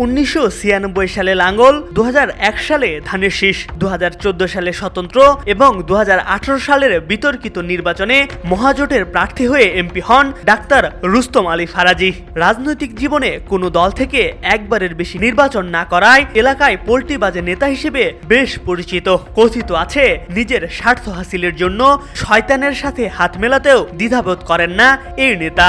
1996 সালে লাঙ্গল, 2001 সালে ধানের শীষ, 2014 সালে স্বতন্ত্র এবং 2018 সালের বিতর্কিত নির্বাচনে মহাজোটের প্রার্থী হয়ে এমপি হন ডাক্তার রুস্তম আলী ফারাজি। রাজনৈতিক জীবনে কোনো দল থেকে একবারের বেশি নির্বাচন না করায় এলাকায় পোল্টিবাজে নেতা হিসেবে বেশ পরিচিত। কথিত আছে নিজের স্বার্থ হাসিলের জন্য শয়তানের সাথে হাত মেলাতেও দ্বিধাবোধ করেন না এই নেতা।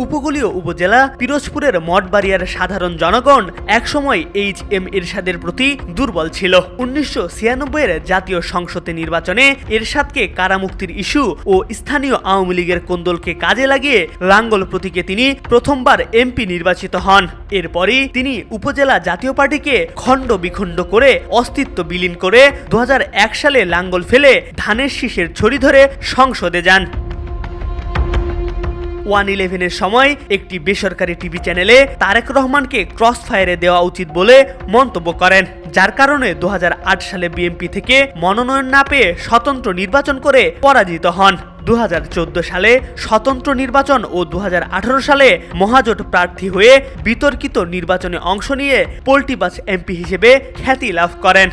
উপকূলীয় উপজেলা পিরোজপুরের মঠবাড়িয়ার সাধারণ জনগণ একসময় এইচ.এম. এরশাদের প্রতি দুর্বল ছিল। 1996 জাতীয় সংসদে নির্বাচনে এরশাদকে কারামুক্তির ইস্যু ও স্থানীয় আওয়ামী লীগের কোন্দলকে কাজে লাগিয়ে লাঙ্গল প্রতীকে তিনি প্রথমবার এমপি নির্বাচিত হন। এরপরই তিনি উপজেলা জাতীয় পার্টিকে খণ্ড বিখণ্ড করে অস্তিত্ব বিলীন করে 2001 সালে লাঙ্গল ফেলে ধানের শীষের ছড়ি ধরে সংসদে যান। 111-এর সময় একটি বেসরকারি টিভি চ্যানেলে তারেক রহমানকে ক্রস ফায়ারে দেওয়া উচিত বলে মন্তব্য করেন, যার কারণে 2008 সালে বিএনপি থেকে মনোনয়ন না পেয়ে স্বতন্ত্র নির্বাচন করে পরাজিত হন। 2014 সালে স্বতন্ত্র নির্বাচন ও 2018 সালে মহাজোট প্রার্থী হয়ে বিতর্কিত নির্বাচনে অংশ নিয়ে পোল্টিবাজ এমপি হিসেবে খ্যাতি লাভ করেন।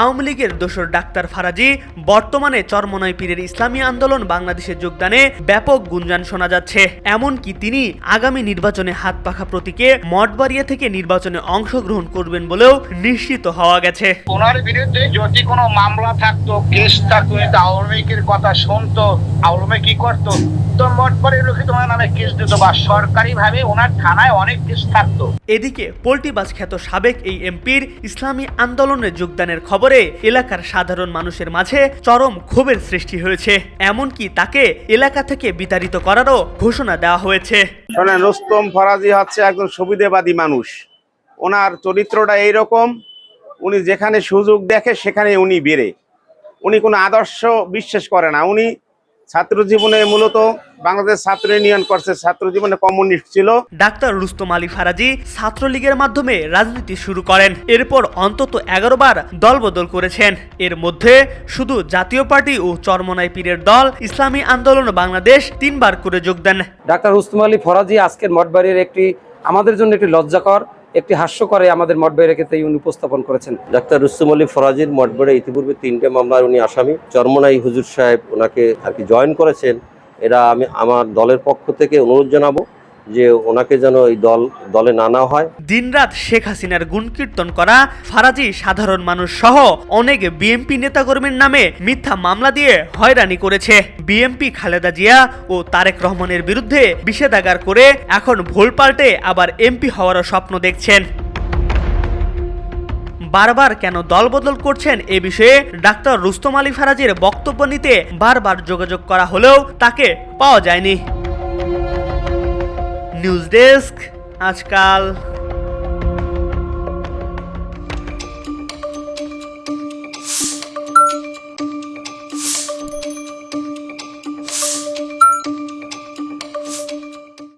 আওয়ামী লীগের দোসর ডাক্তার ফারাজি বর্তমানে চরমনাই পীরের ইসলামী আন্দোলন বাংলাদেশে যোগদানে ব্যাপক গুঞ্জন শোনা যাচ্ছে। এমনকি তিনি আগামী নির্বাচনে হাত পাখা প্রতীকে মঠবাড়িয়া থেকে নির্বাচনে অংশগ্রহণ করবেন বলেও নিশ্চিত হওয়া গেছে। ওনার বিরুদ্ধে যদি কোনো মামলা থাকতো, কেস থাকতো, আওয়ামী লীগের কথা শুনতো, আওয়ামী লীগ কি করতো, তো মঠবাড়িয়ার লোকে তোমার নামে কেস দিত বা সরকারি ভাবে ওনার থানায় অনেক কেস থাকতো। এদিকে পোল্টিবাজ খ্যাত সাবেক এই এমপির ইসলামী আন্দোলনে যোগদানের খবরে এলাকার সাধারণ মানুষের মাঝে চরম ক্ষোভের সৃষ্টি হয়েছে। এমনকি তাকে এলাকা থেকে বিতাড়িত করারও ঘোষণা দেওয়া হয়েছে। রুস্তম ফারাজি হচ্ছে একজন সুবিধাবাদী মানুষ। ওনার চরিত্রটা এইরকম, উনি যেখানে সুযোগ দেখে সেখানে উনি বেরে। উনি কোনো আদর্শ বিশ্বাস করে না। উনি ছাত্র জীবনে মূলত বাংলাদেশ ছাত্র ইউনিয়ন করছে, ছাত্র জীবনে কমিউনিস্ট ছিল। ডাক্তার রুস্তম আলী ফারাজি ছাত্রলীগের মাধ্যমে রাজনীতি শুরু করেন। এরপর অন্তত 11 বার দলবদল করেছেন। এর মধ্যে শুধু জাতীয় পার্টি ও চরমনাই পীরের দল ইসলামী আন্দোলন বাংলাদেশ 3 বার করে যোগ দেন। ডাক্তার রুস্তম আলী ফারাজি আজকের মঠবাড়ির একটি আমাদের জন্য একটি লজ্জাকর, একটি হাস্যকরে আমাদের মঠবাড়ির ক্ষেত্রে উনি উপস্থাপন করেছেন। ডাক্তার রুস্তম আলী ফারাজির মঠবাড়ি ইতিপূর্বে 3টে মামলার উনি আসামি। চরমনাই হুজুর সাহেব ওনাকে আর কি জয়েন করেছেন। এরা আমি আমার দলের পক্ষ থেকে অনুরোধ জানাবো যে ওনাকে যেন এই দলে না নেওয়া হয়। দিনরাত শেখ হাসিনার গুণকীর্তন করা ফারাজি সাধারণ মানুষ সহ অনেক বিএনপি নেতাকর্মীর নামে মিথ্যা মামলা দিয়ে হয়রানি করেছে। বিএনপি খালেদা জিয়া ও তারেক রহমানের বিরুদ্ধে বিষেধাগার করে এখন ভুল পাল্টে আবার এমপি হওয়ারও স্বপ্ন দেখছেন। বারবার কেন দলবদল করছেন এ বিষয়ে ডাক্তার রুস্তম আলী ফারাজির বক্তব্য নিতে বারবার যোগাযোগ করা হলেও তাকে পাওয়া যায়নি। নিউজ ডেস্ক, আজকাল।